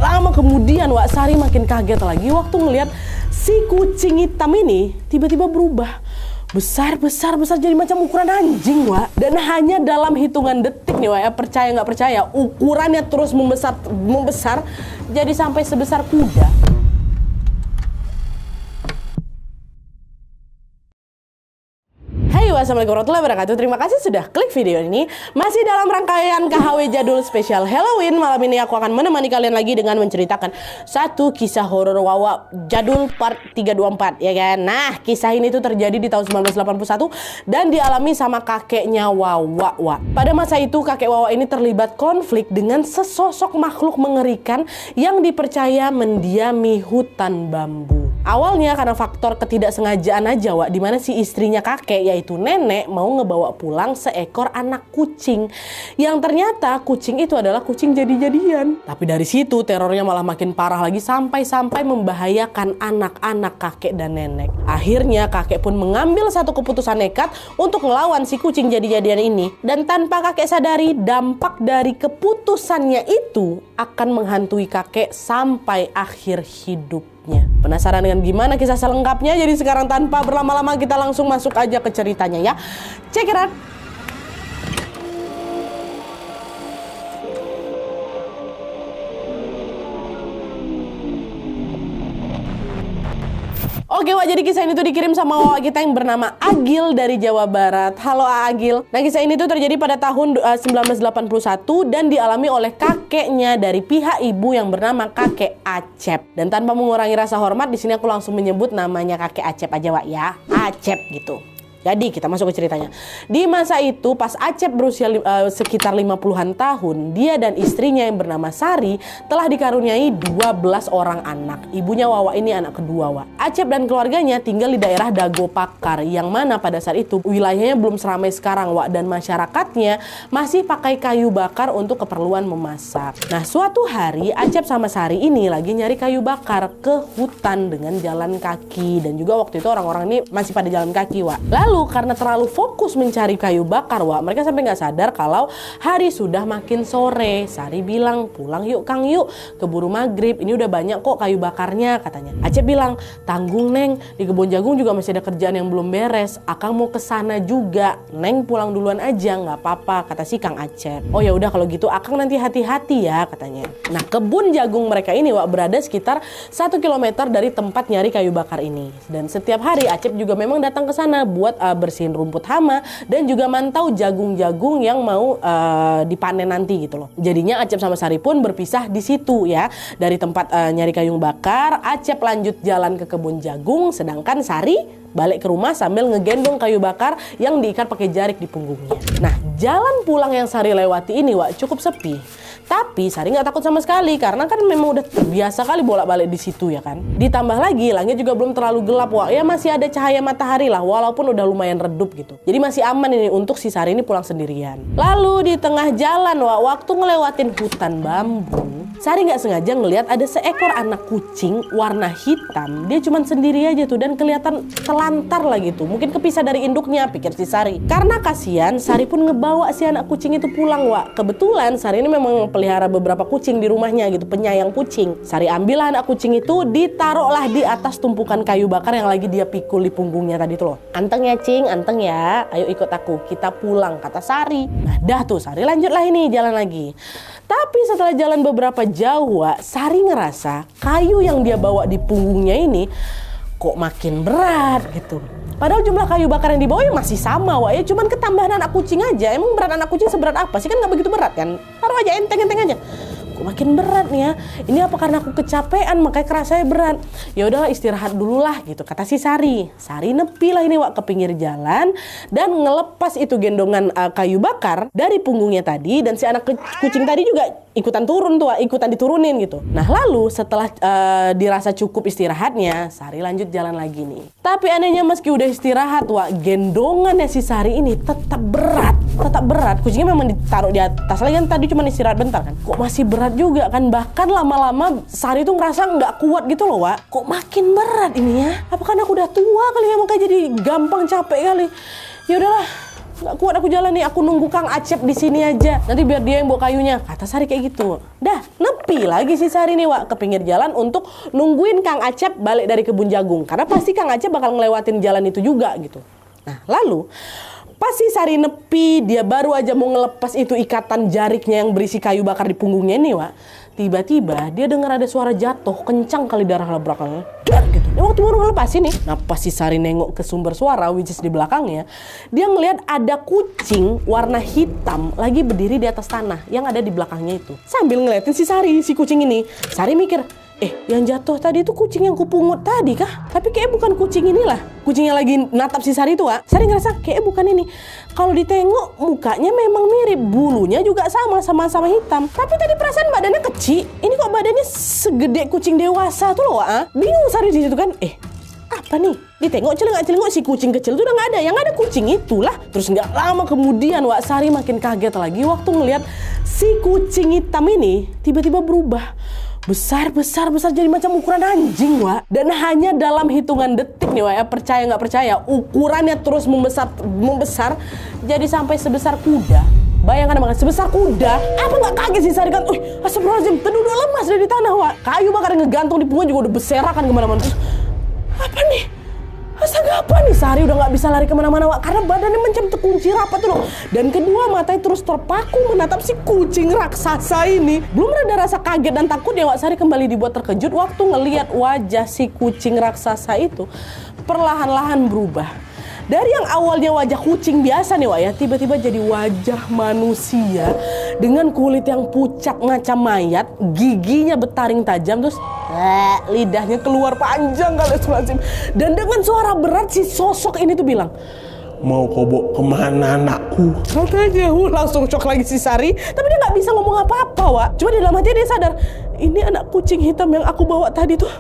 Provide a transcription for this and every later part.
lama kemudian Wak, Sari makin kaget lagi waktu ngelihat si kucing hitam ini tiba-tiba berubah. Besar jadi macam ukuran anjing, Wak. Dan hanya dalam hitungan detik nih, Wak, ya, percaya nggak percaya, ukurannya terus membesar jadi sampai sebesar kuda. Assalamualaikum warahmatullahi wabarakatuh. Terima kasih sudah klik video ini. Masih dalam rangkaian KHW Jadul spesial Halloween. Malam ini aku akan menemani kalian lagi dengan menceritakan satu kisah horor Wawa Jadul part 324, ya kan? Nah, kisah ini tuh terjadi di tahun 1981 dan dialami sama kakeknya Wawa, Wak. Pada masa itu kakek Wawa ini terlibat konflik dengan sesosok makhluk mengerikan yang dipercaya mendiami hutan bambu. Awalnya karena faktor ketidaksengajaan aja, Wak, dimana si istrinya kakek yaitu nenek mau ngebawa pulang seekor anak kucing yang ternyata kucing itu adalah kucing jadi-jadian. Tapi dari situ terornya malah makin parah lagi sampai membahayakan anak-anak kakek dan nenek. Akhirnya kakek pun mengambil satu keputusan nekat untuk melawan si kucing jadi-jadian ini, dan tanpa kakek sadari dampak dari keputusannya itu akan menghantui kakek sampai akhir hidupnya. Penasaran dengan gimana kisah selengkapnya? Jadi sekarang tanpa berlama-lama kita langsung masuk aja ke ceritanya ya. Check it out. Oke, Wak, jadi kisah ini tuh dikirim sama Wak kita yang bernama Agil dari Jawa Barat. Halo Agil. Nah, kisah ini tuh terjadi pada tahun 1981 dan dialami oleh kakeknya dari pihak ibu yang bernama kakek Acep. Dan tanpa mengurangi rasa hormat, di sini aku langsung menyebut namanya kakek Acep aja, Wak, ya. Acep gitu. Jadi kita masuk ke ceritanya. Di masa itu pas Acep berusia sekitar 50-an tahun, dia dan istrinya yang bernama Sari telah dikaruniai 12 orang anak. Ibunya Wawa ini anak kedua, Wak. Acep dan keluarganya tinggal di daerah Dago Pakar, yang mana pada saat itu wilayahnya belum seramai sekarang, Wak, dan masyarakatnya masih pakai kayu bakar untuk keperluan memasak. Nah, suatu hari Acep sama Sari ini lagi nyari kayu bakar ke hutan dengan jalan kaki, dan juga waktu itu orang-orang ini masih pada jalan kaki, Wak. Lalu karena terlalu fokus mencari kayu bakar, Wak, mereka sampai nggak sadar kalau hari sudah makin sore. Sari bilang, pulang yuk Kang, yuk, keburu maghrib, ini udah banyak kok kayu bakarnya, katanya. Acep bilang, tanggung Neng, di kebun jagung juga masih ada kerjaan yang belum beres, Akang mau kesana juga, Neng pulang duluan aja, nggak apa-apa, kata si Kang Acep. Oh ya udah kalau gitu Akang nanti hati-hati ya, katanya. Nah, kebun jagung mereka ini, Wak, berada sekitar 1 kilometer dari tempat nyari kayu bakar ini, dan setiap hari Acep juga memang datang ke sana buat bersihin rumput hama dan juga mantau jagung-jagung yang mau dipanen nanti gitu loh. Jadinya Acep sama Sari pun berpisah di situ ya. Dari tempat nyari kayu bakar, Acep lanjut jalan ke kebun jagung, sedangkan Sari balik ke rumah sambil ngegendong kayu bakar yang diikat pakai jarik di punggungnya. Nah, jalan pulang yang Sari lewati ini, Wak, cukup sepi. Tapi Sari nggak takut sama sekali karena kan memang udah terbiasa kali bolak-balik di situ ya kan. Ditambah lagi langit juga belum terlalu gelap, Wak. Ya masih ada cahaya matahari lah, walaupun udah lumayan redup gitu. Jadi masih aman ini untuk si Sari ini pulang sendirian. Lalu di tengah jalan, Wak, waktu ngelewatin hutan bambu, Sari nggak sengaja ngelihat ada seekor anak kucing warna hitam. Dia cuman sendiri aja tuh dan kelihatan telantar lah gitu. Mungkin kepisah dari induknya, pikir si Sari. Karena kasihan, Sari pun ngebawa si anak kucing itu pulang, Wak. Kebetulan Sari ini memang pelihara beberapa kucing di rumahnya gitu, penyayang kucing. Sari ambil anak kucing itu, ditaruhlah di atas tumpukan kayu bakar yang lagi dia pikul di punggungnya tadi tuh loh. Anteng ya Cing, anteng ya, ayo ikut aku, kita pulang, kata Sari. Nah dah tuh Sari lanjutlah ini jalan lagi. Tapi setelah jalan beberapa jauh, Sari ngerasa kayu yang dia bawa di punggungnya ini kok makin berat gitu. Padahal jumlah kayu bakar yang dibawa masih sama, Wak, ya cuman ketambahan anak kucing aja. Emang berat anak kucing seberat apa sih? Kan nggak begitu berat kan? Taruh aja enteng-enteng aja. Kok makin berat nih ya? Ini apa karena aku kecapean makanya kerasanya berat? Ya udahlah istirahat dulu lah gitu, kata si Sari. Sari nepi lah ini, Wak, ke pinggir jalan dan ngelepas itu gendongan kayu bakar dari punggungnya tadi, dan si anak kucing tadi juga ikutan turun tuh, ikutan diturunin gitu. Nah lalu setelah dirasa cukup istirahatnya, Sari lanjut jalan lagi nih. Tapi anehnya meski udah istirahat, Wak, gendongannya si Sari ini tetap berat. Kucingnya memang ditaruh di atas lagi kan, tadi cuma istirahat bentar kan. Kok masih berat juga kan, bahkan lama-lama Sari tuh ngerasa nggak kuat gitu loh, Wak. Kok makin berat ini ya? Apa karena aku udah tua kali ya, makanya jadi gampang capek kali. Ya udahlah, nggak kuat aku jalan nih, aku nunggu Kang Acep di sini aja. Nanti biar dia yang bawa kayunya, kata Sari kayak gitu. Dah, nepi nepi lagi si Sari nih Wak ke pinggir jalan untuk nungguin Kang Acep balik dari kebun jagung. Karena pasti Kang Acep bakal ngelewatin jalan itu juga gitu. Nah lalu pas si Sari nepi, dia baru aja mau ngelepas itu ikatan jariknya yang berisi kayu bakar di punggungnya nih Wak. Tiba-tiba dia dengar ada suara jatuh kencang kali darah belakangnya. Dar gitu. Dia waktu baru ngelepasin nih. Nah pas si Sari nengok ke sumber suara which is di belakangnya, dia ngelihat ada kucing warna hitam lagi berdiri di atas tanah yang ada di belakangnya itu. Sambil ngeliatin si Sari, si kucing ini. Sari mikir, yang jatuh tadi itu kucing yang kupungut tadi kah? Tapi kayaknya bukan kucing inilah. Kucing yang lagi natap si Sari itu, Wak. Sari ngerasa kayaknya bukan ini. Kalau ditengok mukanya memang mirip, bulunya juga sama hitam. Tapi tadi perasaan badannya kecil. Ini kok badannya segede kucing dewasa tuh loh, Wak. Bingung Sari di situ kan. Apa nih? Ditengok celengak-celengok si kucing kecil itu udah nggak ada. Yang ada kucing itulah. Terus nggak lama kemudian Wak, Sari makin kaget lagi waktu ngelihat si kucing hitam ini tiba-tiba berubah. Besar jadi macam ukuran anjing Wak. Dan hanya dalam hitungan detik nih Wak ya, percaya nggak percaya, ukurannya terus membesar jadi sampai sebesar kuda. Bayangkan banget, sebesar kuda. Apa nggak kaget sih Sari kan? Astagfirullahaladzim, terduduk lemas dari tanah Wak. Kayu bakar yang ngegantung di punggung juga udah berserakan kemana-mana. Terus apa nih? Astaga, apa nih? Sari udah nggak bisa lari kemana-mana Wak, karena badannya macam terkunci rapat tuh loh. Dan kedua matanya terus terpaku menatap si kucing raksasa ini. Belum ada rasa kaget dan takut ya Wak, Sari kembali dibuat terkejut waktu ngelihat wajah si kucing raksasa itu perlahan-lahan berubah. Dari yang awalnya wajah kucing biasa nih Wak ya, tiba-tiba jadi wajah manusia dengan kulit yang pucat macam mayat, giginya bertaring tajam, terus lidahnya keluar panjang kali semacam. Dan dengan suara berat si sosok ini tuh bilang, "Mau kau bawa kemana anakku?" Katanya langsung shock lagi si Sari. Tapi dia gak bisa ngomong apa-apa Wak. Cuma di dalam hati dia sadar, ini anak kucing hitam yang aku bawa tadi tuh,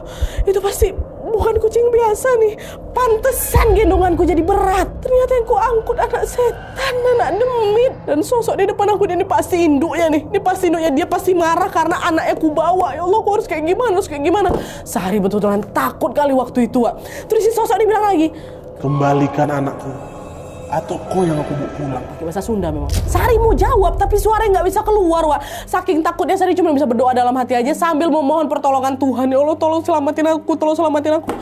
itu pasti bukan kucing biasa nih. Pantesan gendonganku jadi berat. Ternyata yang ku angkut anak setan, anak demit. Dan sosok di depan aku ini pasti induknya nih. Ini pasti induknya, dia pasti marah karena anaknya ku bawa. Ya Allah, aku harus kayak gimana, Sari betul-betulan takut kali waktu itu Wak. Terus si sosok ini bilang lagi, "Kembalikan anakku, atau kau yang aku bawa pulang." Pakai bahasa Sunda memang. Sari mau jawab tapi suaranya nggak bisa keluar Wak. Saking takutnya Sari cuma bisa berdoa dalam hati aja sambil memohon pertolongan Tuhan. Ya Allah, tolong selamatin aku.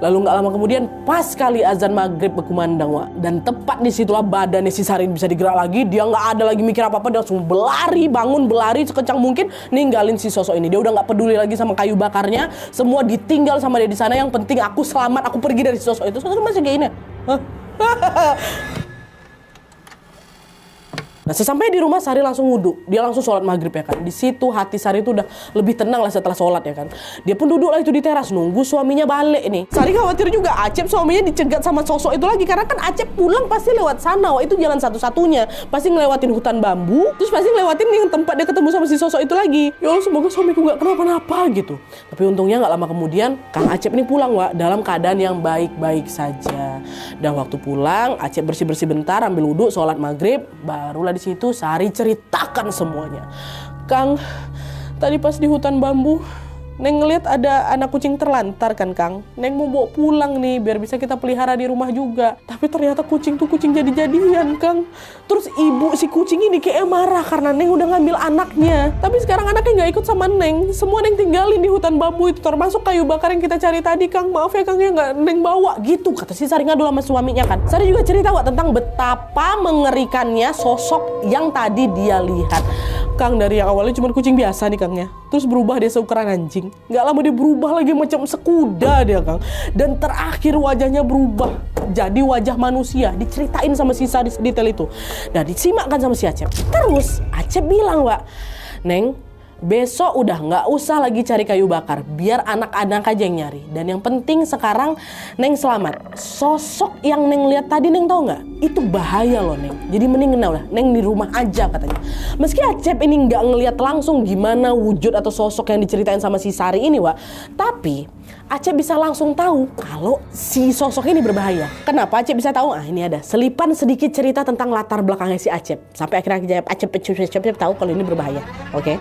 Lalu nggak lama kemudian pas kali azan maghrib berkumandang Wak. Dan tepat disitulah badannya si Sari bisa digerak lagi. Dia nggak ada lagi mikir apa-apa, dia langsung bangun berlari sekencang mungkin ninggalin si sosok ini. Dia udah nggak peduli lagi sama kayu bakarnya. Semua ditinggal sama dia di sana. Yang penting aku selamat, aku pergi dari si sosok itu. Sosok masih kayak ini. Nah sesampai di rumah Sari langsung wudhu. Dia langsung sholat maghrib ya kan. Di situ hati Sari itu udah lebih tenang lah setelah sholat ya kan. Dia pun duduk lah itu di teras nunggu suaminya balik nih. Sari khawatir juga Acep suaminya dicegat sama sosok itu lagi. Karena kan Acep pulang pasti lewat sana. Wah itu jalan satu-satunya. Pasti ngelewatin hutan bambu. Terus pasti ngelewatin yang tempat dia ketemu sama si sosok itu lagi. Ya Allah, semoga suamiku gak kenapa-napa gitu. Tapi untungnya gak lama kemudian Kang Acep ini pulang Wak, dalam keadaan yang baik-baik saja. Dan waktu pulang Acep bersih-bersih bentar, ambil wudhu, sholat maghrib. Barulah di situ Sari ceritakan semuanya. "Kang, tadi pas di hutan bambu Neng ngeliat ada anak kucing terlantar kan Kang. Neng mau bawa pulang nih biar bisa kita pelihara di rumah juga. Tapi ternyata kucing tuh kucing jadi-jadian Kang. Terus ibu si kucing ini kayak marah karena Neng udah ngambil anaknya. Tapi sekarang anaknya gak ikut sama Neng. Semua Neng tinggalin di hutan bambu itu, termasuk kayu bakar yang kita cari tadi Kang. Maaf ya Kang ya gak Neng bawa gitu. Kata si Sari ngadu sama suaminya kan. Sari juga cerita Wak tentang betapa mengerikannya sosok yang tadi dia lihat. Kang dari yang awalnya cuma kucing biasa nih Kang ya. Terus berubah dia seukuran anjing. Gak lama dia berubah lagi macam sekuda dia Kang. Dan terakhir wajahnya berubah jadi wajah manusia. Diceritain sama si Sari detail itu. Dan disimakkan sama si Acep. Terus Acep bilang Wak, "Neng, besok udah nggak usah lagi cari kayu bakar, biar anak-anak aja yang nyari. Dan yang penting sekarang Neng selamat. Sosok yang Neng lihat tadi Neng tahu nggak? Itu bahaya loh Neng. Jadi mending udah Neng di rumah aja," katanya. Meski Acep ini nggak ngelihat langsung gimana wujud atau sosok yang diceritain sama si Sari ini Wak, tapi Acep bisa langsung tahu kalau si sosok ini berbahaya. Kenapa Acep bisa tahu? Ini ada selipan sedikit cerita tentang latar belakangnya si Acep. Sampai akhirnya Acep tahu kalau ini berbahaya. Oke?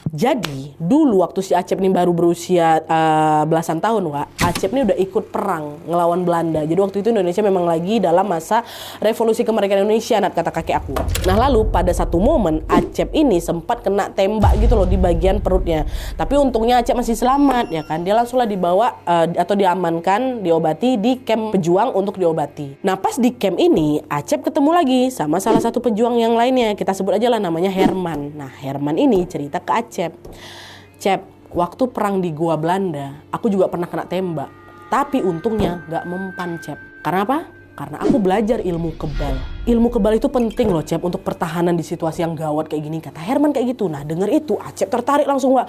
Jadi dulu waktu si Acep ini baru berusia belasan tahun, Wak, Acep ini udah ikut perang ngelawan Belanda. Jadi waktu itu Indonesia memang lagi dalam masa revolusi kemerdekaan Indonesia, kata kakek aku. Nah lalu pada satu momen Acep ini sempat kena tembak gitu loh di bagian perutnya. Tapi untungnya Acep masih selamat ya kan. Dia langsunglah dibawa atau diamankan, diobati di camp pejuang untuk diobati. Nah pas di camp ini Acep ketemu lagi sama salah satu pejuang yang lainnya. Kita sebut aja lah namanya Herman. Nah Herman ini cerita ke Acep. Cep, waktu perang di Gua Belanda, aku juga pernah kena tembak. Tapi untungnya gak mempan, Cep. Karena apa? Karena aku belajar ilmu kebal. Ilmu kebal itu penting loh, Cep, untuk pertahanan di situasi yang gawat kayak gini. Kata Herman kayak gitu. Nah, denger itu, Acep tertarik langsung, Wak.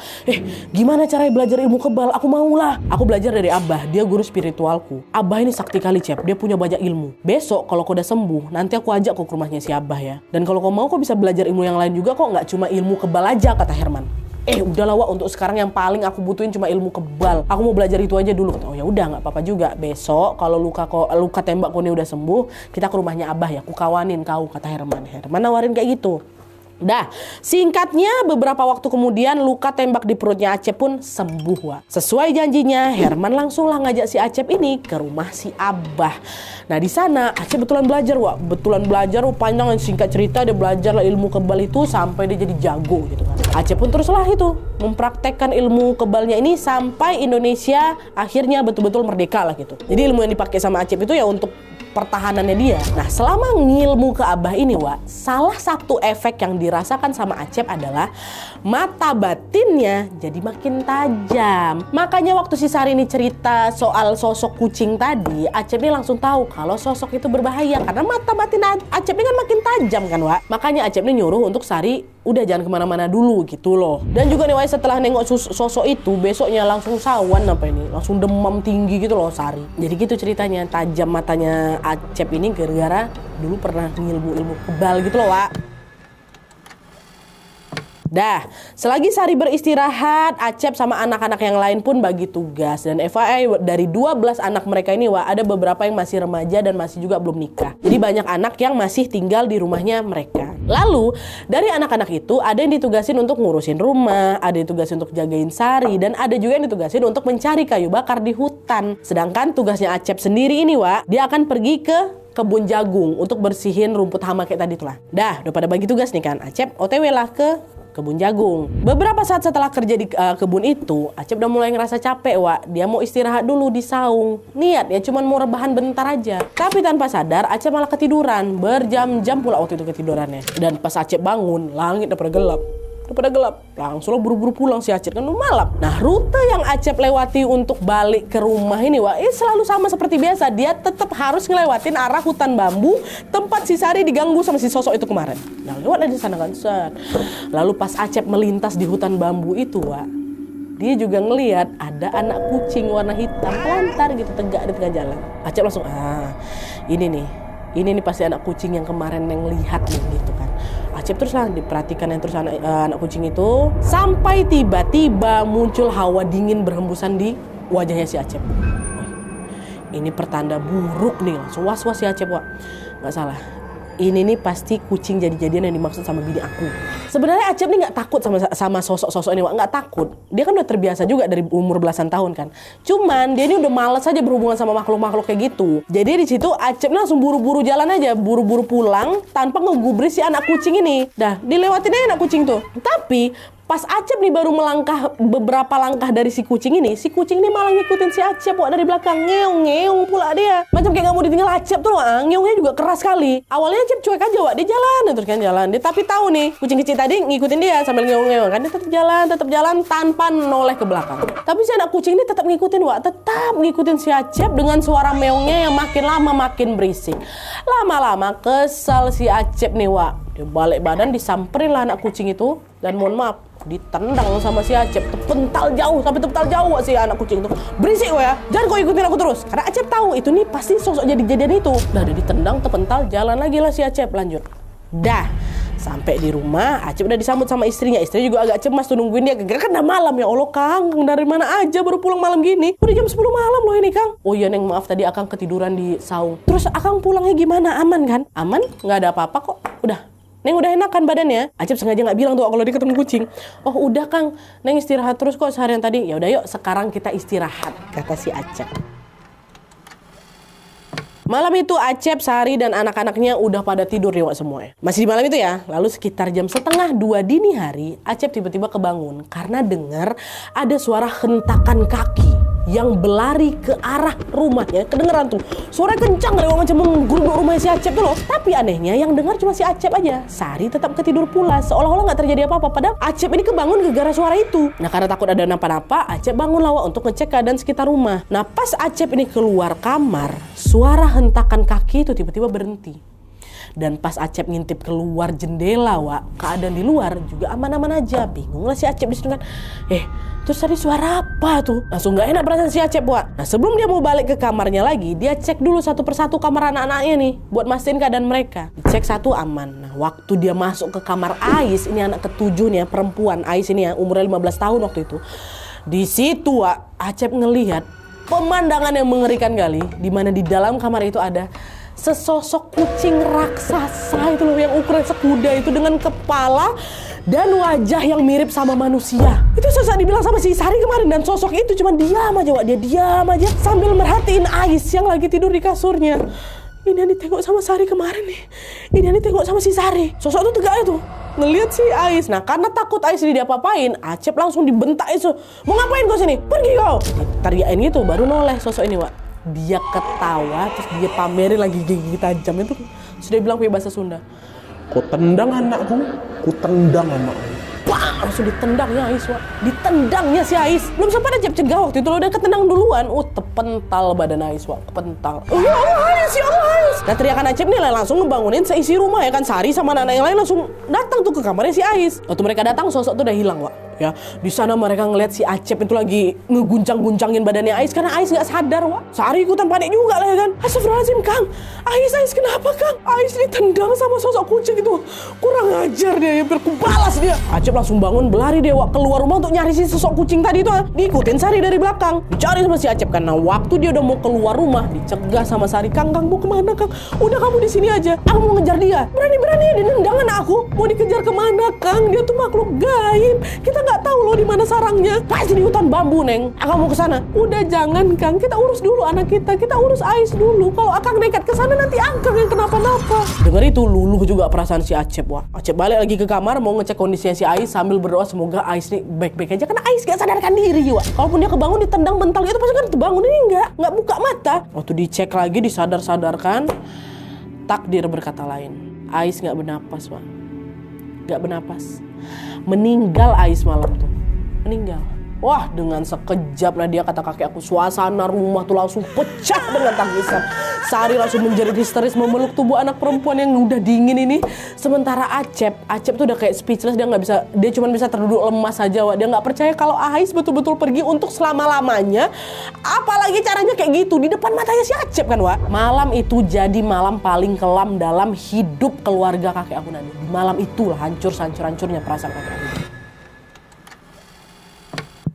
Gimana cara belajar ilmu kebal? Aku mau lah. Aku belajar dari Abah, dia guru spiritualku. Abah ini sakti kali, Cep. Dia punya banyak ilmu. Besok kalau kau udah sembuh, nanti aku ajak kau ke rumahnya si Abah ya. Dan kalau kau mau, kau bisa belajar ilmu yang lain juga kok. Nggak cuma ilmu kebal aja, kata Herman. Udahlah, Wak, untuk sekarang yang paling aku butuhin cuma ilmu kebal. Aku mau belajar itu aja dulu. Oh ya udah, nggak apa-apa juga. Besok kalau luka tembak kau ini udah sembuh, kita ke rumahnya Abah ya. Aku kawanin kau, kata Herman. Herman nawarin kayak gitu. Dah, singkatnya beberapa waktu kemudian luka tembak di perutnya Acep pun sembuh, Wak. Sesuai janjinya, Herman langsung lah ngajak si Acep ini ke rumah si Abah. Nah di sana Acep betulan belajar, Wak. Betulan belajar, panjang dan singkat cerita dia belajar lah ilmu kebal itu sampai dia jadi jago gitu kan. Acep pun teruslah itu mempraktekkan ilmu kebalnya ini sampai Indonesia akhirnya betul-betul merdeka lah gitu. Jadi ilmu yang dipakai sama Acep itu ya untuk pertahanannya dia. Nah selama ngilmu ke Abah ini, Wak, salah satu efek yang dirasakan sama Acep adalah mata batinnya jadi makin tajam. Makanya waktu si Sari ini cerita soal sosok kucing tadi, Acep ini langsung tahu kalau sosok itu berbahaya karena mata batin Acep ini kan makin tajam kan, Wak. Makanya Acep ini nyuruh untuk Sari udah jangan kemana-mana dulu gitu loh. Dan juga nih, Wak, setelah nengok sosok itu besoknya langsung sawan langsung demam tinggi gitu loh Sari. Jadi gitu ceritanya, tajam matanya Acep ini gara-gara dulu pernah ngilmu kebal gitu loh, Wak. Dah, selagi Sari beristirahat, Acep sama anak-anak yang lain pun bagi tugas. Dan FYI dari 12 anak mereka ini, Wak, ada beberapa yang masih remaja dan masih juga belum nikah. Jadi banyak anak yang masih tinggal di rumahnya mereka. Lalu dari anak-anak itu ada yang ditugasin untuk ngurusin rumah, ada yang ditugasin untuk jagain Sari, dan ada juga yang ditugasin untuk mencari kayu bakar di hutan. Sedangkan tugasnya Acep sendiri ini, Wak, dia akan pergi ke kebun jagung untuk bersihin rumput hama kayak tadi tuh lah. Dah, udah pada bagi tugas nih kan, Acep OTW lah ke kebun jagung. Beberapa saat setelah kerja di kebun itu, Acep udah mulai ngerasa capek, Wak. Dia mau istirahat dulu di saung. Niat ya cuman mau rebahan bentar aja. Tapi tanpa sadar Acep malah ketiduran. Berjam-jam pula waktu itu ketidurannya. Dan pas Acep bangun, langit udah pada gelap. Langsung buru-buru pulang si Acep kan malam. Nah rute yang Acep lewati untuk balik ke rumah ini, Wak, selalu sama seperti biasa. Dia tetap harus ngelewatin arah hutan bambu tempat si Sari diganggu sama si sosok itu kemarin. Nah lewat dari sana kan. Lalu pas Acep melintas di hutan bambu itu, Wak, dia juga ngelihat ada anak kucing warna hitam telantar gitu tegak di tengah jalan. Acep langsung ini nih pasti anak kucing yang kemarin yang lihat nih gitu kan. Acep teruslah diperhatikan yang terus anak kucing itu sampai tiba-tiba muncul hawa dingin berhembusan di wajahnya si Acep. Ini pertanda buruk nih, langsung was-was si Acep, Wak. Nggak salah. Ini nih pasti kucing jadi-jadian yang dimaksud sama bini aku. Sebenarnya Acep nih nggak takut sama sosok-sosok ini, Wak. Nggak takut. Dia kan udah terbiasa juga dari umur belasan tahun kan. Cuman dia ini udah malas aja berhubungan sama makhluk-makhluk kayak gitu. Jadi di situ Acep langsung buru-buru jalan aja, buru-buru pulang tanpa ngegubris si anak kucing ini. Dah, dilewatin aja anak kucing tuh. Tapi pas Acep nih baru melangkah beberapa langkah dari si kucing ini malah ngikutin si Acep, Wak, dari belakang. Ngeong pula dia. Macam kayak gak mau ditinggal Acep tuh, Wak. Ngeongnya juga keras sekali. Awalnya Acep cuek aja, Wak. Dia jalan terus kan jalan. Dia tapi tahu nih kucing kecil tadi ngikutin dia sambil ngeong-ngeong kan. Dia tetap jalan tanpa noleh ke belakang. Tapi si anak kucing ini tetap ngikutin, Wak. Tetap ngikutin si Acep dengan suara meongnya yang makin lama makin berisik. Lama-lama kesel si Acep nih, Wak. Dia balik badan disamperin lah anak kucing itu. Dan mohon maaf, ditendang sama si Acep, terpental jauh si anak kucing itu. Berisik kok ya, jangan kau ikutin aku terus. Karena Acep tahu itu nih pasti sosok jadi-jadian itu. Udah ditendang, terpental, jalan lagi lah si Acep, lanjut. Dah, sampai di rumah Acep udah disambut sama istrinya. Istri juga agak cemas tuh nungguin dia. Gara-gara kan udah malam. Ya Allah Kang dari mana aja baru pulang malam gini. Udah jam 10 malam loh ini Kang. Oh iya Neng, maaf tadi Akang ketiduran di saung. Terus Akang pulangnya gimana? Aman kan? Aman, nggak ada apa-apa kok. Udah Neng udah enakan badannya. Acep sengaja nggak bilang tuh kalau dia ketemu kucing. Oh udah Kang, Neng istirahat terus kok seharian tadi. Ya udah yuk sekarang kita istirahat, kata si Acep. Malam itu Acep, Sari, dan anak-anaknya udah pada tidur ya semuanya. Masih di malam itu ya. Lalu sekitar jam 1:30 dini hari, Acep tiba-tiba kebangun karena dengar ada suara hentakan kaki yang berlari ke arah rumahnya. Kedengeran tuh suara kencang dari macam menggeruduk rumah si Acep tuh loh. Tapi anehnya yang dengar cuma si Acep aja. Sari tetap ketidur pula, seolah-olah nggak terjadi apa-apa. Padahal Acep ini kebangun gara-gara suara itu. Nah karena takut ada napa-napa, Acep bangun lawa untuk ngecek keadaan sekitar rumah. Nah pas Acep ini keluar kamar, suara hentakan kaki itu tiba-tiba berhenti. Dan pas Acep ngintip keluar jendela, keadaan di luar juga aman-aman aja. Bingung lah si Acep di situ kan. Terus tadi suara apa tuh? Langsung gak enak perasaan si Acep, Nah sebelum dia mau balik ke kamarnya lagi, dia cek dulu satu persatu kamar anak-anaknya nih, buat mastiin keadaan mereka. Cek satu aman. Nah waktu dia masuk ke kamar Ais, ini anak ketujuh nih ya, perempuan Ais ini ya, umurnya 15 tahun waktu itu. Di situ Acep ngelihat pemandangan yang mengerikan kali, di mana di dalam kamar itu ada sesosok kucing raksasa itu loh, yang ukuran sekuda itu dengan kepala dan wajah yang mirip sama manusia. Itu sosok dibilang sama si Sari kemarin, dan sosok itu cuma diam aja, dia diam aja sambil merhatiin Ais yang lagi tidur di kasurnya. Ini yang ditengok sama Sari kemarin nih. Ini yang ditengok sama si Sari. Sosok itu tegaknya tuh ngelihat si Ais. Nah karena takut Ais ini diapa-apain, Acep langsung dibentak itu. Mau ngapain kau sini? Pergi kau! Teriakin gitu, baru noleh sosok ini, Dia ketawa, terus dia pamerin lagi gigi tajam itu. Sudah bilang pakai bahasa Sunda. Kau tendang anakku, ku tendang anakku. Bang! Langsung ditendangnya Ais, ditendangnya si Ais. Belum sempat Acep cegah waktu itu, udah ketendang duluan. Tepental badan Ais, kepental. Ya Allah Ais, ya Allah Ais. Nah teriakan Acep nih langsung ngebangunin seisi rumah ya kan. Sari sama anak-anak yang lain langsung datang tuh ke kamarnya si Ais. Waktu mereka datang, sosok tuh udah hilang, Ya, di sana mereka ngeliat si Acep itu lagi ngeguncang-guncangin badannya Ais karena Ais nggak sadar, Sari ikutan panik juga lah ya kan. Astagfirullahaladzim, Kang. Ais kenapa, Kang? Ais ditendang sama sosok kucing itu. Kurang ajar dia, ya biar kubalas dia. Acep langsung bangun, berlari dia keluar rumah untuk nyari si sosok kucing tadi itu. Diikutin Sari dari belakang. Dicari sama si Acep karena waktu dia udah mau keluar rumah, dicegah sama Sari. Kang mau kemana, Kang? Udah kamu di sini aja. Aku mau ngejar dia. Berani-berani dia nendang anak aku. Mau dikejar kemana, Kang? Dia tuh makhluk gaib. Kita nggak tahu loh di mana sarangnya. Pasti di hutan bambu, Neng. Akang mau ke sana. Udah jangan, Kang. Kita urus dulu anak kita. Kita urus Ais dulu. Kalau Akang nekat ke sana nanti Akang yang kenapa-napa. Dengar itu luluh juga perasaan si Acep, Acep balik lagi ke kamar mau ngecek kondisinya si Ais sambil berdoa semoga Ais nih baik-baik aja karena Ais gak sadarkan diri, Kalaupun dia kebangun ditendang bental itu pasti kan terbangun, ini nggak buka mata. Waktu dicek lagi disadar-sadarkan, takdir berkata lain. Ais nggak bernapas, nggak bernapas. Meninggal Ais malam tuh. Meninggal. Wah, dengan sekejap lah dia, kata kakek aku, suasana rumah tuh langsung pecah dengan tangisan. Sari langsung menjadi histeris memeluk tubuh anak perempuan yang udah dingin ini. Sementara Acep tuh udah kayak speechless, dia cuma bisa terduduk lemas saja, Dia nggak percaya kalau Ais betul-betul pergi untuk selama-lamanya. Apalagi caranya kayak gitu di depan matanya si Acep kan, Malam itu jadi malam paling kelam dalam hidup keluarga kakek aku nanti. Di malam itulah hancur-hancurnya perasaan kakek aku.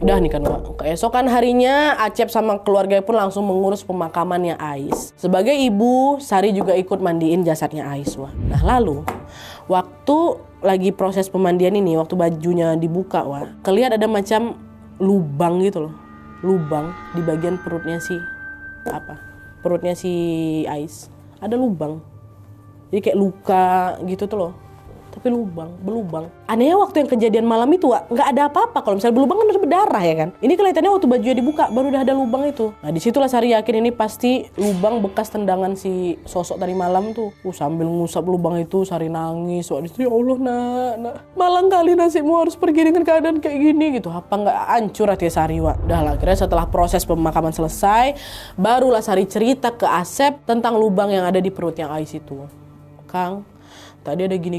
Udah nih kan, keesokan harinya Acep sama keluarga pun langsung mengurus pemakamannya Ais. Sebagai ibu, Sari juga ikut mandiin jasadnya Ais, Nah lalu, waktu lagi proses pemandian ini, waktu bajunya dibuka, kelihatan ada macam lubang gitu loh. Lubang di bagian perutnya si Ais. Ada lubang. Jadi kayak luka gitu tuh loh. Tapi belubang. Anehnya waktu yang kejadian malam itu, nggak ada apa-apa. Kalau misalnya belubang kan udah berdarah ya kan. Ini kelihatannya waktu bajunya dibuka baru udah ada lubang itu. Nah disitulah Sari yakin ini pasti lubang bekas tendangan si sosok tadi malam tuh. Sambil ngusap lubang itu Sari nangis. Ya Allah nak, malang kali nasibmu harus pergi dengan keadaan kayak gini gitu. Apa nggak hancur hati Sari, Udah lah, akhirnya setelah proses pemakaman selesai, barulah Sari cerita ke Acep tentang lubang yang ada di perutnya Ais itu. Kang, tadi ada gini.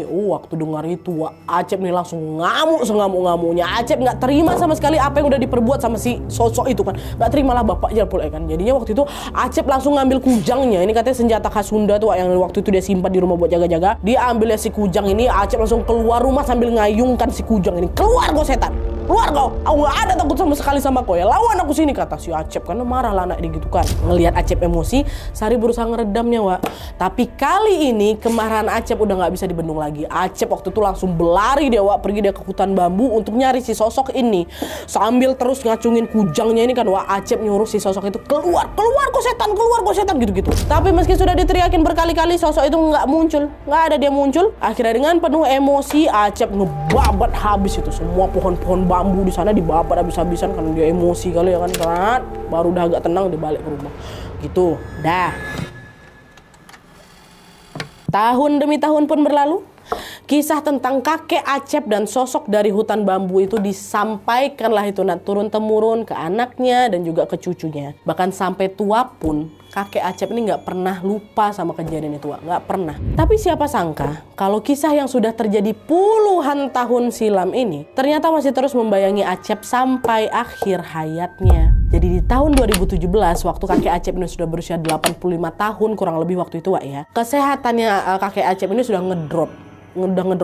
Waktu dengar itu, Acep nih langsung ngamuk sengamuk-ngamuknya. Acep nggak terima sama sekali apa yang udah diperbuat sama si sosok itu kan. Nggak terimalah bapaknya pula kan. Jadinya waktu itu Acep langsung ngambil kujangnya. Ini katanya senjata khas Sunda tuh, yang waktu itu dia simpan di rumah buat jaga-jaga. Dia ambilnya si kujang ini, Acep langsung keluar rumah sambil ngayungkan si kujang ini. Keluar kok setan! Keluar kau, aku gak ada takut sama sekali sama kau ya. Lawan aku sini, kata si Acep. Karena marah lah anak dia gitu kan. Ngelihat Acep emosi, Sari berusaha ngeredamnya, Wak. Tapi kali ini kemarahan Acep udah gak bisa dibendung lagi. Acep waktu itu langsung berlari dia, Wak. Pergi dia ke hutan bambu untuk nyari si sosok ini. Sambil terus ngacungin kujangnya ini kan, Wak. Acep nyuruh si sosok itu keluar kok setan gitu-gitu. Tapi meski sudah diteriakin berkali-kali, sosok itu nggak muncul, nggak ada dia muncul. Akhirnya dengan penuh emosi, Acep ngebabat habis itu semua pohon-pohon bambu di sana, dibabat habis-habisan karena dia emosi kali ya kan. Baru udah agak tenang dia balik ke rumah. Gitu, dah. Tahun demi tahun pun berlalu. Kisah tentang kakek Acep dan sosok dari hutan bambu itu disampaikanlah itu turun-temurun ke anaknya dan juga ke cucunya. Bahkan sampai tua pun kakek Acep ini nggak pernah lupa sama kejadian itu, nggak pernah. Tapi siapa sangka kalau kisah yang sudah terjadi puluhan tahun silam ini ternyata masih terus membayangi Acep sampai akhir hayatnya. Jadi di tahun 2017 waktu kakek Acep ini sudah berusia 85 tahun kurang lebih waktu itu, Wak, ya. Kesehatannya kakek Acep ini sudah ngedrop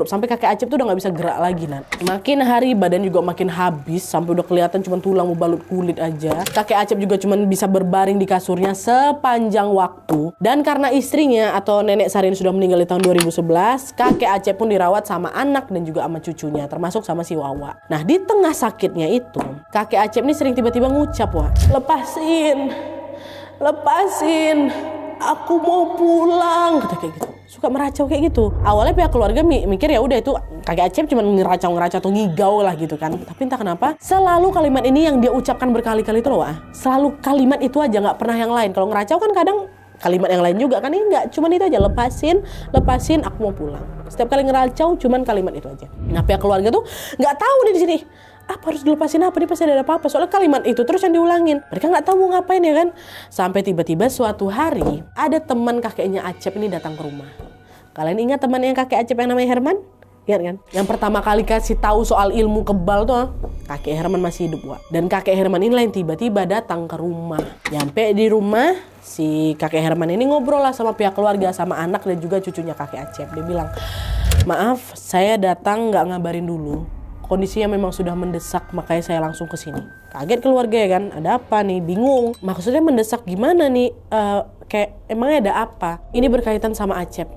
sampai kakek Acep tuh udah nggak bisa gerak lagi, Nat. Makin hari badan juga makin habis sampai udah kelihatan cuma tulang membalut kulit aja. Kakek Acep juga cuma bisa berbaring di kasurnya sepanjang waktu. Dan karena istrinya atau nenek Sari sudah meninggal di tahun 2011, kakek Acep pun dirawat sama anak dan juga sama cucunya, termasuk sama si Wawa. Nah, di tengah sakitnya itu, kakek Acep ini sering tiba-tiba ngucap, Wah, lepasin, aku mau pulang, kata kayak gitu. Suka meracau kayak gitu. Awalnya pihak keluarga mikir ya udah itu kakek Acep cuma ngeracau atau ngigau lah gitu kan. Tapi entah kenapa selalu kalimat ini yang dia ucapkan berkali-kali itu loh, Wah. Selalu kalimat itu aja, nggak pernah yang lain. Kalau ngeracau kan kadang kalimat yang lain juga kan, ini nggak, cuman itu aja, lepasin, aku mau pulang. Setiap kali ngeracau cuman kalimat itu aja. Nah, pihak keluarga tuh nggak tahu nih di sini apa harus dilepasin apa, nih pasti ada apa-apa. Soalnya kalimat itu terus yang diulangin. Mereka nggak tahu mau ngapain ya kan. Sampai tiba-tiba suatu hari ada teman kakeknya Acep ini datang ke rumah. Kalian ingat teman yang kakek Acep yang namanya Herman? Ingat kan? Yang pertama kali kasih tahu soal ilmu kebal tuh, kakek Herman masih hidup, Wak. Dan kakek Herman ini lain tiba-tiba datang ke rumah. Nyampe di rumah, si kakek Herman ini ngobrol lah sama pihak keluarga, sama anak dan juga cucunya kakek Acep. Dia bilang, maaf, saya datang nggak ngabarin dulu. Kondisinya memang sudah mendesak, makanya saya langsung ke sini. Kaget keluarga ya kan, ada apa nih? Bingung. Maksudnya mendesak gimana nih? Kayak emangnya ada apa? Ini berkaitan sama Acep.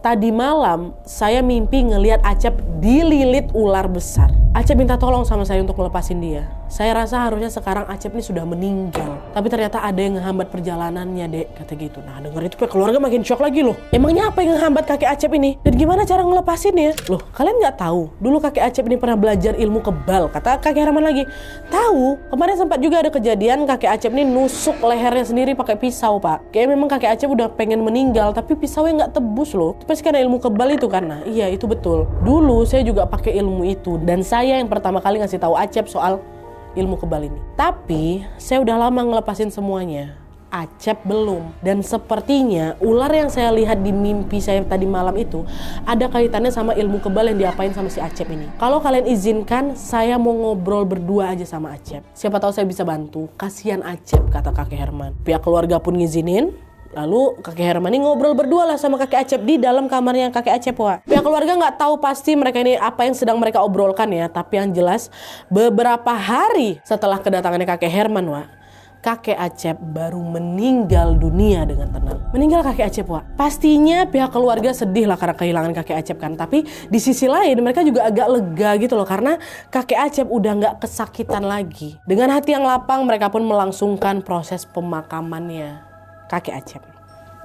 Tadi malam saya mimpi ngelihat Acep dililit ular besar. Acep minta tolong sama saya untuk melepasin dia. Saya rasa harusnya sekarang Acep ini sudah meninggal. Tapi ternyata ada yang ngehambat perjalanannya, Dek, kata gitu. Nah, denger itu keluarga makin shock lagi loh. Emangnya apa yang ngehambat kakek Acep ini? Dan gimana cara ngelepasinnya? Loh, kalian nggak tahu? Dulu kakek Acep ini pernah belajar ilmu kebal. Kata kakek Herman lagi. Tahu, kemarin sempat juga ada kejadian kakek Acep ini nusuk lehernya sendiri pakai pisau, Pak. Kayak memang kakek Acep udah pengen meninggal, tapi pisaunya nggak tebus loh. Itu pasti karena ilmu kebal itu kan. Nah, iya itu betul. Dulu saya juga pakai ilmu itu. Dan saya yang pertama kali ngasih tahu Acep soal ilmu kebal ini. Tapi saya udah lama ngelepasin semuanya. Acep belum. Dan sepertinya ular yang saya lihat di mimpi saya tadi malam itu ada kaitannya sama ilmu kebal yang diapain sama si Acep ini. Kalau kalian izinkan, saya mau ngobrol berdua aja sama Acep. Siapa tahu saya bisa bantu. Kasihan Acep, kata kakek Herman. Pihak keluarga pun ngizinin. Lalu kakek Herman ini ngobrol berdua lah sama kakek Acep di dalam kamarnya kakek Acep, Wak. Pihak keluarga nggak tahu pasti mereka ini apa yang sedang mereka obrolkan ya. Tapi yang jelas beberapa hari setelah kedatangannya kakek Herman, Wak, kakek Acep baru meninggal dunia dengan tenang. Meninggal kakek Acep, Wak. Pastinya pihak keluarga sedih lah karena kehilangan kakek Acep kan. Tapi di sisi lain mereka juga agak lega gitu loh. Karena kakek Acep udah nggak kesakitan lagi. Dengan hati yang lapang mereka pun melangsungkan proses pemakamannya kakek Acep.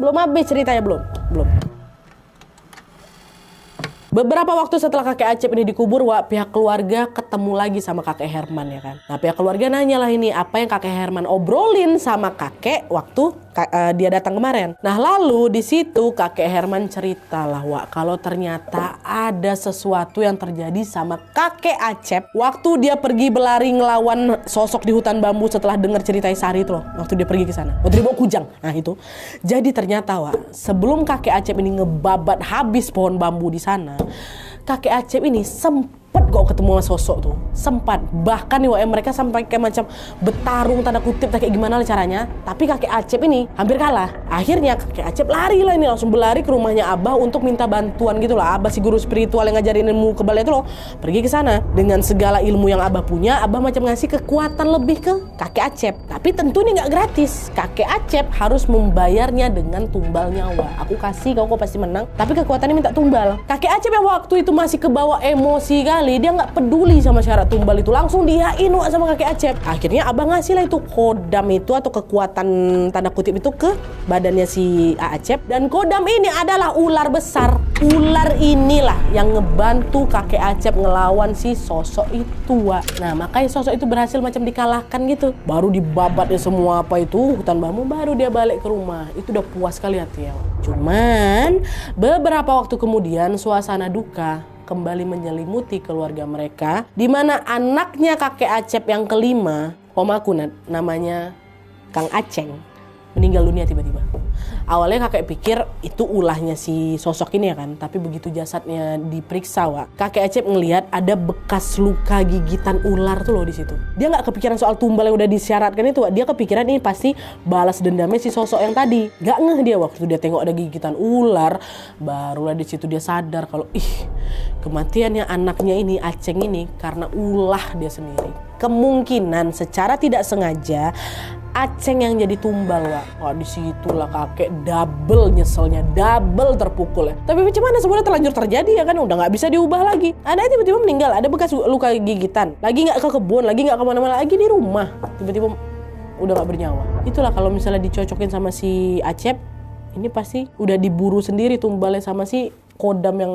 Belum habis ceritanya, belum. Beberapa waktu setelah kakek Acep ini dikubur, Wak, pihak keluarga ketemu lagi sama kakek Herman ya kan. Nah, pihak keluarga nanya lah ini apa yang kakek Herman obrolin sama kakek waktu dia datang kemarin. Nah, lalu di situ kakek Herman cerita lah, Wak, kalau ternyata ada sesuatu yang terjadi sama kakek Acep waktu dia pergi berlari ngelawan sosok di hutan bambu setelah dengar cerita Sari itu loh. Waktu dia pergi ke sana, waktu dia bawa kujang. Nah, itu. Jadi ternyata, Wak, sebelum kakek Acep ini ngebabat habis pohon bambu di sana, kakek Acep ini sempat sempet kok ketemu sama sosok tuh, sempat. Bahkan nih mereka sampai kayak macam bertarung tanda kutip kayak gimana lah caranya. Tapi kakek Acep ini hampir kalah. Akhirnya kakek Acep lari lah ini, langsung berlari ke rumahnya Abah untuk minta bantuan gitu lah. Abah si guru spiritual yang ngajarin ilmu kebal itu loh, pergi ke sana dengan segala ilmu yang Abah punya. Abah macam ngasih kekuatan lebih ke kakek Acep. Tapi tentu ini nggak gratis. Kakek Acep harus membayarnya dengan tumbal nyawa. Aku kasih, kau pasti menang. Tapi kekuatannya minta tumbal. Kakek Acep yang waktu itu masih kebawa emosi kali, dia nggak peduli sama syarat tumbal itu, langsung dihain sama kakek Acep. Akhirnya Abah ngasih lah itu kodam itu atau kekuatan tanda kutip itu ke badannya si Acep. Dan kodam ini adalah ular besar. Ular inilah yang ngebantu kakek Acep ngelawan si sosok itu, Wak. Nah makanya sosok itu berhasil macam dikalahkan gitu. Baru dibabatnya semua apa itu hutan bambu, baru dia balik ke rumah. Itu udah puas sekali hati ya, Wak. Cuman beberapa waktu kemudian suasana duka kembali menyelimuti keluarga mereka, di mana anaknya kakek Acep yang kelima, Om aku namanya Kang Aceng, meninggal dunia tiba-tiba. Awalnya kakek pikir itu ulahnya si sosok ini ya kan, tapi begitu jasadnya diperiksa, Wak, kakek Acep ngelihat ada bekas luka gigitan ular tuh loh di situ. Dia nggak kepikiran soal tumbal yang udah disyaratkan itu, Wak. Dia kepikiran ini pasti balas dendamnya si sosok yang tadi. Nggak ngeh dia waktu dia tengok ada gigitan ular, barulah di situ dia sadar kalau kematiannya anaknya ini Aceng ini karena ulah dia sendiri. Kemungkinan secara tidak sengaja Aceng yang jadi tumbal, Wak. Wah, disitulah kakek double nyeselnya, double terpukul ya. Tapi macam mana sebenarnya terlanjur terjadi ya kan, udah nggak bisa diubah lagi. Ada tiba-tiba meninggal, ada bekas luka gigitan, lagi nggak ke kebun, lagi nggak kemana-mana, lagi di rumah, tiba-tiba udah nggak bernyawa. Itulah kalau misalnya dicocokin sama si Acep, ini pasti udah diburu sendiri tumbalnya sama si kodam yang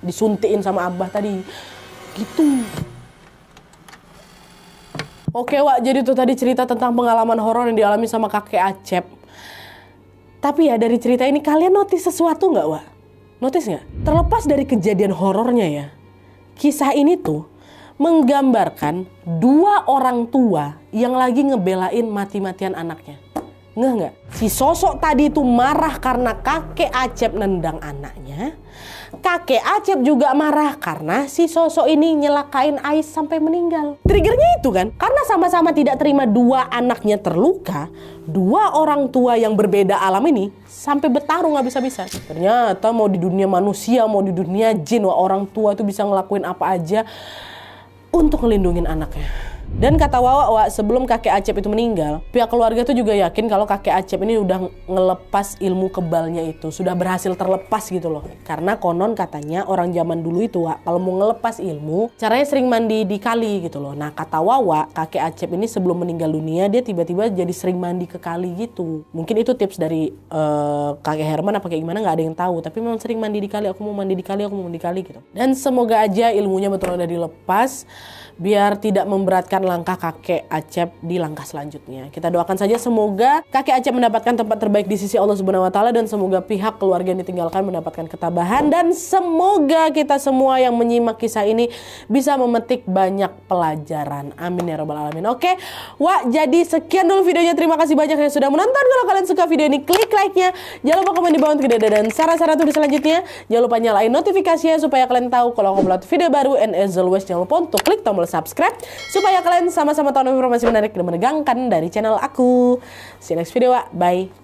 disuntikin sama Abah tadi, gitu. Oke, Wak, jadi itu tadi cerita tentang pengalaman horor yang dialami sama kakek Acep. Tapi ya dari cerita ini kalian notice sesuatu nggak, Wak? Notice nggak? Terlepas dari kejadian horornya ya, kisah ini tuh menggambarkan dua orang tua yang lagi ngebelain mati-matian anaknya. Ngeh nggak? Si sosok tadi itu marah karena kakek Acep nendang anaknya. Kakek Acep juga marah karena si sosok ini nyelakain Ais sampai meninggal. Triggernya itu kan, karena sama-sama tidak terima dua anaknya terluka, dua orang tua yang berbeda alam ini sampai bertarung habis-habisan. Ternyata mau di dunia manusia, mau di dunia jin, orang tua itu bisa ngelakuin apa aja untuk ngelindungin anaknya. Dan kata Wawa, sebelum kakek Acep itu meninggal, pihak keluarga itu juga yakin kalau kakek Acep ini udah ngelepas ilmu kebalnya itu, sudah berhasil terlepas gitu loh. Karena konon katanya orang zaman dulu itu, Wak, kalau mau ngelepas ilmu, caranya sering mandi di kali gitu loh. Nah kata Wawa, kakek Acep ini sebelum meninggal dunia, dia tiba-tiba jadi sering mandi ke kali gitu. Mungkin itu tips dari kakek Herman apa kayak gimana, nggak ada yang tahu. Tapi memang sering mandi di kali, aku mau mandi di kali, aku mau mandi di kali gitu. Dan semoga aja ilmunya betul udah dilepas, biar tidak memberatkan langkah kakek Acep di langkah selanjutnya. Kita doakan saja semoga kakek Acep mendapatkan tempat terbaik di sisi Allah Subhanahu wa Ta'ala, dan semoga pihak keluarga yang ditinggalkan mendapatkan ketabahan, dan semoga kita semua yang menyimak kisah ini bisa memetik banyak pelajaran. Amin ya rabbal alamin. Oke, Wak, jadi sekian dulu videonya. Terima kasih banyak yang sudah menonton. Kalau kalian suka video ini, klik like-nya. Jangan lupa komen di bawah untuk ide dan saran-saran tulis selanjutnya. Jangan lupa nyalain notifikasinya supaya kalian tahu kalau aku upload video baru. And as always, jangan lupa untuk klik tombol subscribe supaya kalian sama-sama tahu informasi menarik dan menegangkan dari channel aku. See you next video, Wak. Bye.